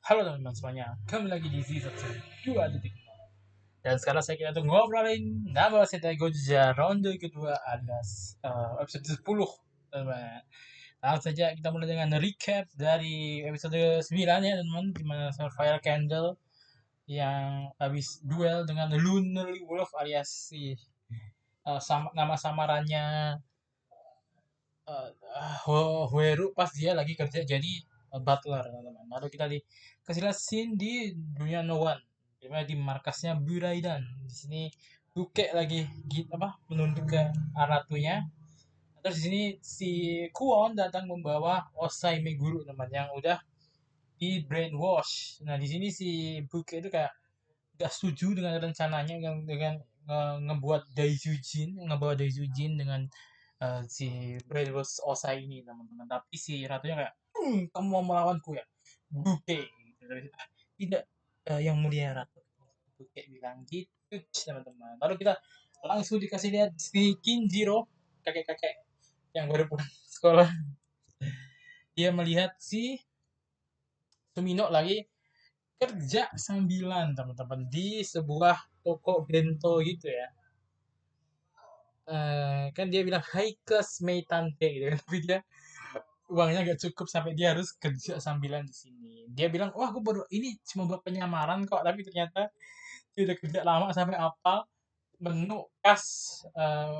Halo teman-teman semuanya, kembali lagi di season 2 titik. Dan sekarang saya kita tuh ngobrolin nama Sentai Goja ronde kedua alias episode 10 teman-teman. Langsung saja kita mulai dengan recap dari episode 9 ya teman-teman, di mana Fire Candle yang habis duel dengan Lunar Wolf alias si nama samarannya Hueru pas dia lagi kerja jadi butler teman-teman. Lalu kita dikasih lihat scene di dunia No One, dimana di markasnya Buraidan. Di sini Luke lagi menunduk ke Aratunya. Terus di sini si Kuon datang membawa Osai Meguru teman yang udah di brainwash. Nah di sini si Buke itu kayak gak setuju dengan rencananya yang dengan ngebuat Daijujin, ngebawa Daijujin dengan si brainwash Osai ini teman-teman. Tapi si ratunya kayak, kamu mau melawanku ya, Buke. Gitu. Tidak, yang mulia ratu. Buke bilang gitu teman-teman. Lalu kita langsung dikasih lihat si Kinjiro, kakek-kakek yang baru pulang sekolah. Dia melihat si Sumino lagi kerja sambilan teman-teman di sebuah toko bento gitu ya. Kan dia bilang high class meitante gitu kan, tapi dia uangnya gak cukup sampai dia harus kerja sambilan di sini. Dia bilang, wah aku baru ini cuma buat penyamaran kok, tapi ternyata dia udah kerja lama sampai apa menu khas,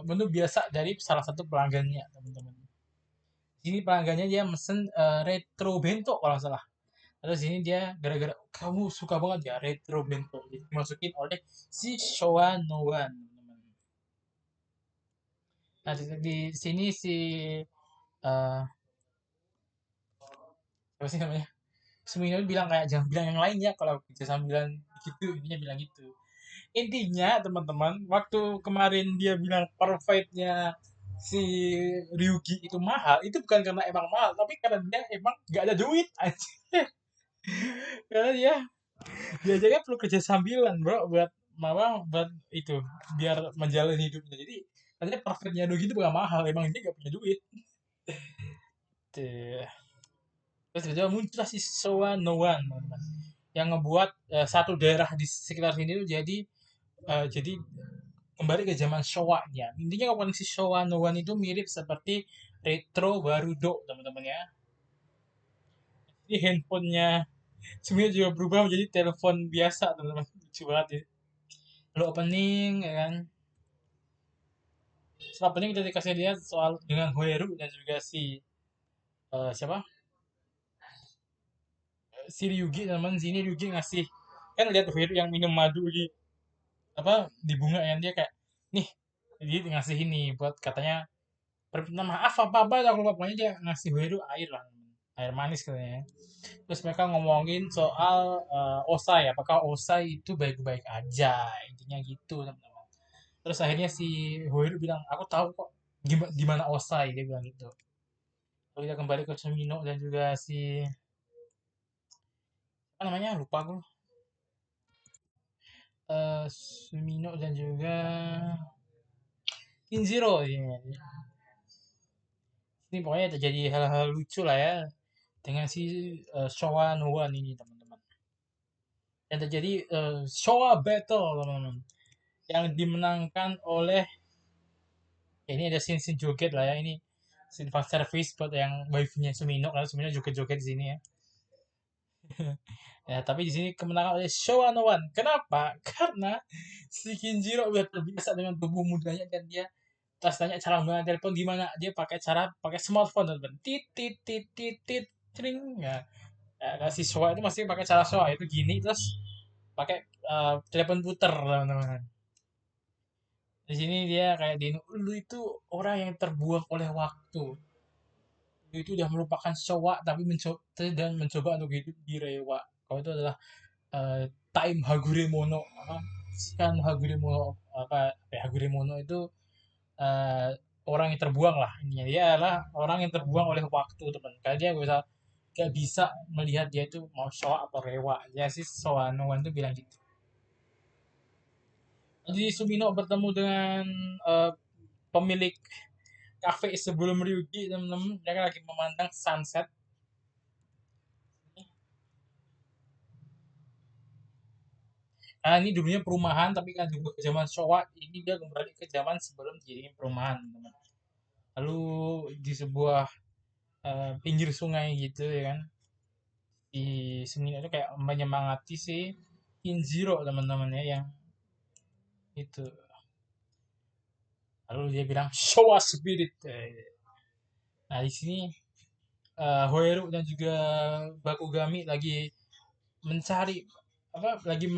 menu biasa dari salah satu pelanggannya teman-teman. Ini pelanggannya dia mesen retro bento kalau nggak salah. Terus ini dia gara-gara kamu suka banget ya retro bento, jadi dimasukin oleh si Showa Noan. Nah di sini si eh apa sih namanya? Sumino bilang kayak jangan bilang yang lain ya kalau kerja sambilan gitu, intinya bilang gitu. Intinya teman-teman, waktu kemarin dia bilang perfectnya si Ryugi itu mahal, itu bukan karena emang mahal, tapi karena dia emang gak ada duit aja. Karena dia aja kan perlu kerja sambilan bro buat buat itu biar menjalani hidupnya. Jadi katanya perfectnya Ryugi itu bukan mahal, emang dia gak punya duit. Tuh. Terus tiba-tiba muncul si Soa Noan teman-teman, yang ngebuat satu daerah di sekitar sini tuh jadi kembali ke zaman Showa-nya. Intinya komponisi Showa Noan itu mirip seperti retro Barudo teman-teman ya. Ini handphonenya sebenarnya juga berubah menjadi telepon biasa teman-teman. Lucu banget ya. Lalu opening ya kan. Setelah opening kita dikasih lihat soal dengan Hoeru dan juga si siapa? Si Ryugi teman-teman. Sini Ryugi ngasih, kan lihat Hoeru yang minum madu di di bunga yang dia kayak nih, dia ngasih ini buat katanya perminta maaf apa apa aku lupa, pokoknya dia ngasih Hoeru air lah, air manis katanya. Terus mereka ngomongin soal Osai, apakah Osai itu baik-baik aja, intinya gitu teman-teman. Terus akhirnya si Hoeru bilang aku tahu kok gimana Osai, dia bilang gitu. Lalu kita kembali ke Sumino dan juga si apa namanya lupa aku, Sumino dan juga Kinjiro ini pokoknya terjadi hal-hal lucu lah ya dengan si Showa Noan ini teman-teman. Yang terjadi Showa Battle teman-teman, yang dimenangkan oleh ya, ini ada scene-scene joget lah ya, ini scene fan service buat yang wife-nya Sumino karena Sumino joget-joget di sini ya. Ya, tapi di sini kemenangan oleh Showa Noan. Kenapa? Karena si Kinjiro udah terbiasa dengan tubuh mudanya dan dia pas tanya cara menggunakan telepon gimana, dia pakai smartphone teman-teman. Tit tit tit tit tit tring ya. Ya, si Showa itu masih pakai cara Showa itu gini, terus pakai telepon puter teman-teman. Di sini dia kayak lu itu orang yang terbuang oleh waktu. Lu itu udah melupakan Showa tapi mencoba untuk hidup di Rewa. Kalau itu adalah time Hagure Mono, kan Hagure Mono Hagure Mono itu eh, orang yang terbuang lah, intinya dia adalah orang yang terbuang oleh waktu teman, karena dia gak bisa melihat dia itu mau Showa atau Rewa ya, si Showa no One tuh bilang gitu. Jadi Sumino bertemu dengan eh, pemilik kafe sebelum Ryugi teman-teman, mereka lagi memandang sunset. Ini dulunya perumahan tapi kan juga ke zaman Showa, ini dia kembali ke zaman sebelum jadi perumahan, teman. Lalu di sebuah pinggir sungai gitu ya kan, di seni itu kayak menyemangati si Kinjiro teman-teman ya yang itu. Lalu dia bilang Showa Spirit. Nah di sini Hoeru dan juga Bakugami lagi mencari apa lagi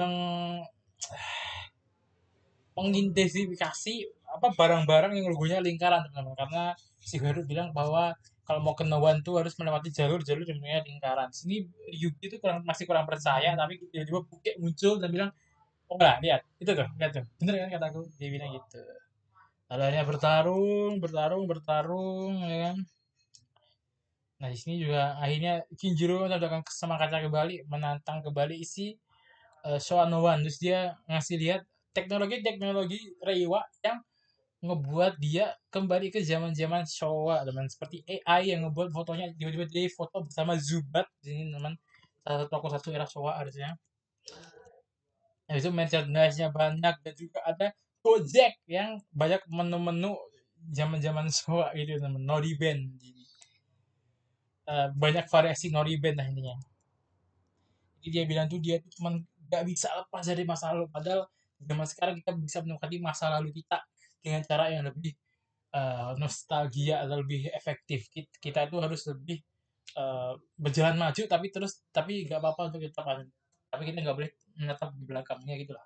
mengidentifikasi apa barang-barang yang logonya lingkaran teman-teman, karena si Hoeru bilang bahwa kalau mau ke Nowan tuh harus melewati jalur-jalur yang namanya lingkaran. Sini Yuki itu masih kurang percaya, tapi tiba-tiba Buke muncul dan bilang, oh lah lihat itu tuh, lihat tuh, bener kan kataku, dia bilang gitu. Lalu akhirnya bertarung, bertarung, bertarung, ya kan. Nah, di sini juga akhirnya Kinjiro mendapatkan sama kaca kembali, menantang kembali isi Showa no One. Terus dia ngasih lihat teknologi-teknologi Reiwa yang ngebuat dia kembali ke zaman-zaman Showa, teman. Seperti AI yang ngebuat fotonya tiba-tiba dia foto bersama Zubat di sini, teman. Salah satu tokoh satu era Showa harusnya. Nah, itu merchandise-nya banyak dan juga ada Gojek yang banyak menu-menu zaman-zaman Showa gitu, teman. Noriben. Jadi, banyak variasi Noriben lah intinya. Jadi dia bilang tuh dia tuh cuman gak bisa lepas dari masa lalu. Padahal zaman sekarang kita bisa menikmati masa lalu kita dengan cara yang lebih nostalgia atau lebih efektif. Kita itu harus lebih berjalan maju tapi nggak apa-apa untuk kita tapi kita nggak boleh menetap di belakangnya gitu lah.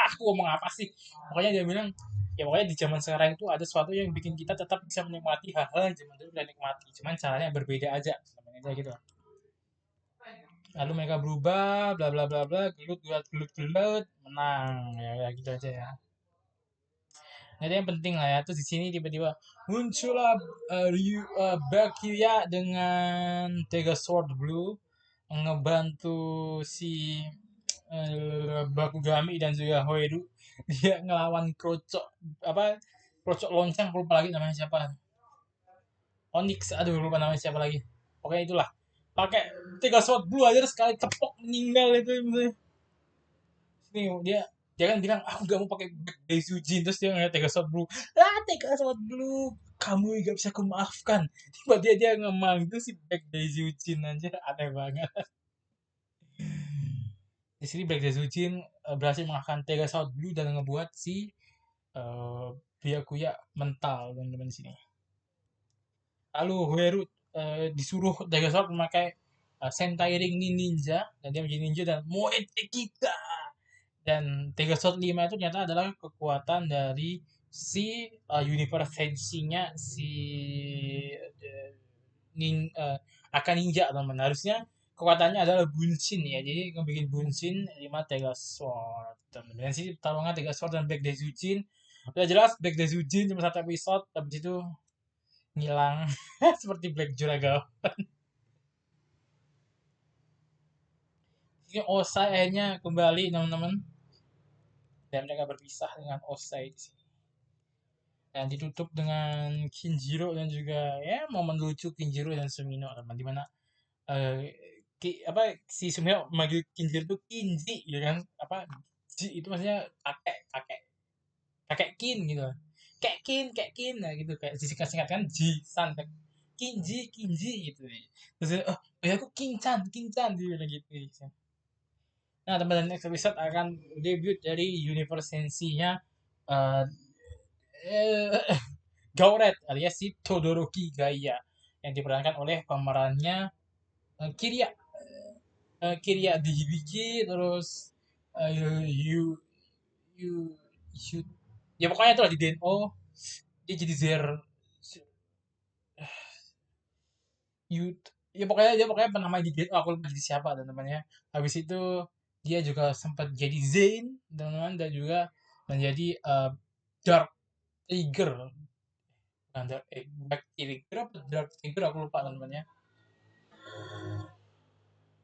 Aku ngomong apa sih? Pokoknya dia bilang ya pokoknya di zaman sekarang itu ada sesuatu yang bikin kita tetap bisa menikmati hal-hal yang zaman dulu kita nikmati. Cuman caranya berbeda aja. Namanya gitu lah. Lalu mereka berubah bla bla bla bla gelut menang ya gitu aja ya. Nah, itu yang penting lah ya. Terus di sini tiba-tiba muncullah Bakuya dengan Tega Sword Blue ngebantu si Bakugami dan juga Hoeru. Dia ngelawan Krocok apa Krocok lonceng, lupa lagi namanya siapa. Onyx, aduh lupa namanya siapa lagi. Pokoknya itulah. Pakai Tega Sword Blue aja sekali tepok meninggal itu. Nih dia kan bilang aku gak mau pakai Black Daisujin, terus dia ngeliat Tega Sword Blue, Tega Sword Blue kamu gak bisa aku maafkan. Tiba dia ngemang itu si Black Daisujin aja, aneh banget. Di sini Black Daisujin berhasil mengalahkan Tega Sword Blue dan ngebuat si Byakuya mental teman-teman di sini. Lalu Hueru disuruh Tega Sword memakai Sentai Ring Ninja dan dia menjadi ninja dan Moete Kita. Dan Tiga Sword 5 itu ternyata adalah kekuatan dari si universe tensinya si uh, akan ninja teman. Harusnya kekuatannya adalah Bunshin ya. Jadi bikin Bunshin 5 Tiga Sword. Dan sih pertarungan Tiga Sword dan Black Daisujin. Udah jelas Black Daisujin cuma satu episode, habis itu ngilang seperti Black Juraga. Ini Osai akhirnya kembali teman-teman, dan mereka berpisah dengan Osai di sini. Dan ditutup dengan Kinjiro dan juga ya momen lucu Kinjiro dan Sumino teman, dimana eh, apa si Sumino manggil Kinjiro itu Kinji ya kan, apa Ji itu maksudnya kakek kakek kakek Kin gitu, kayak Kin nah gitu, kayak disingkat singkatkan Ji San Kinji Kinji gitu. Terus oh ya aku Kinchan Kinchan dia bilang gitu. Nah teman-teman, next episode akan debut dari universe sensinya uh, Gauret alias si Todoroki Gaia yang diperankan oleh pemerannya Kiria Kiria di Hibiki, terus Yu Yu Yu ya pokoknya itu lah di DNO dia jadi Yu ya pokoknya penamanya di DNO, aku lupa jadi siapa dan temannya. Habis itu dia juga sempat jadi Zane teman-teman, dan juga menjadi Dark Trigger, Dark Trigger apa Dark Trigger aku lupa teman-temannya.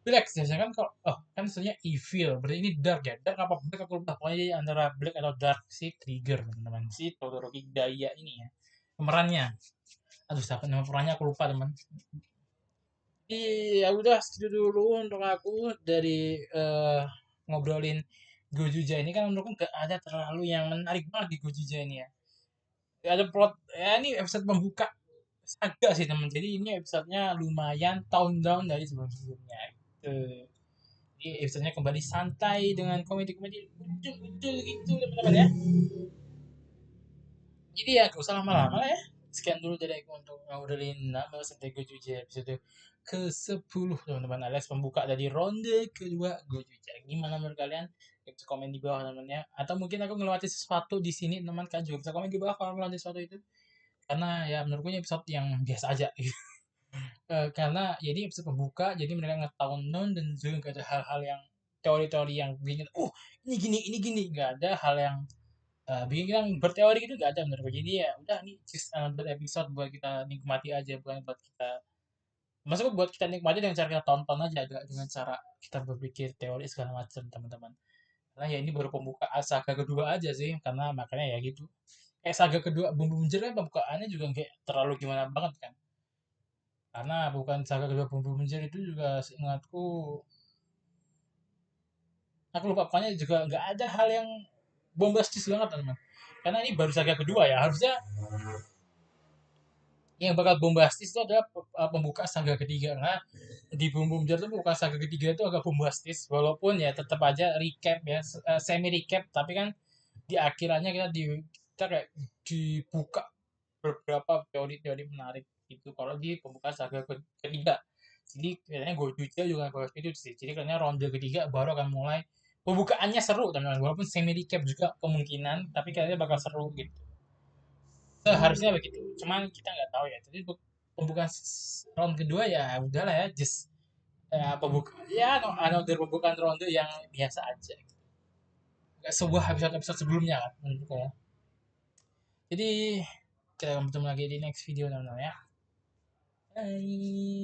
Black biasanya kan, kalau oh kan sebenarnya evil berarti ini dark ya, dark apa black aku lupa, pokoknya jadi antara black atau dark si Trigger teman-teman, si Todoroki Daya ini ya pemerannya. Aduh siapa nama pemerannya aku lupa teman. Iya udah segitu dulu untuk aku dari ngobrolin Gojuja ini kan menurutku nggak ada terlalu yang menarik banget di Gojuja ini ya. Nggak ada plot, ya ini episode pembuka saga sih teman. Jadi ini episodenya lumayan tone down dari sebelum-sebelumnya. Gitu. Jadi episodenya kembali santai dengan komedi-komedi lucu-lucu gitu teman-teman ya. Jadi ya gak usah lama-lama lah ya. Sekian dulu dari aku untuk ngobrolin nama Santai Gojuja episode ke-10 teman-teman, alias pembuka dari ronde kedua Gojuja. Gimana menurut kalian? Bisa komen di bawah teman-teman ya. Atau mungkin aku ngelewati sesuatu di sini teman, kan juga bisa komen di bawah kalau melewati sesuatu itu. Karena ya menurutku ini episode yang biasa aja. Karena jadi episode pembuka, jadi mereka ngetahuan non dan juga gak ada hal-hal yang teori-teori yang bikin, ini gini, nggak ada hal yang bikin kita berteori gitu nggak ada menurutku. Jadi ya udah nih just another episode buat kita nikmati aja, bukan buat kita, maksudnya buat kita nikmati dengan cara kita tonton aja, agak dengan cara kita berpikir teori segala macam teman-teman. Karena ya ini baru pembuka saga kedua aja sih, karena makanya ya gitu. Saga kedua Bumbu Menjer kan pembukaannya juga nggak terlalu gimana banget kan. Karena bukan saga kedua Bumbu Menjer itu juga seingatku, aku lupa, pokoknya juga nggak ada hal yang bombastis banget teman. Karena ini baru saga kedua ya, harusnya yang bakal bombastis itu adalah pembuka saga ketiga. Nah, di Bumbu Menjer itu bukan saga ketiga itu agak bombastis, walaupun ya tetap aja recap ya, semi recap, tapi kan di akhirannya kita kayak dibuka beberapa teori-teori menarik gitu kalau di pembukaan saga ketiga. Jadi kayaknya Gojuja juga kalau itu sih. Jadi kayaknya ronde ketiga baru akan mulai. Pembukaannya seru teman-teman, walaupun semi recap juga kemungkinan, tapi kayaknya bakal seru gitu. Seharusnya begitu. Cuman kita nggak tahu ya. Jadi pembukaan round kedua ya udahlah ya, just pembuka ya another pembukaan ronde yang biasa aja. Nggak sebuah episode-episode sebelumnya kan menurutku ya. Jadi kita akan bertemu lagi di next video teman-teman ya. Bye.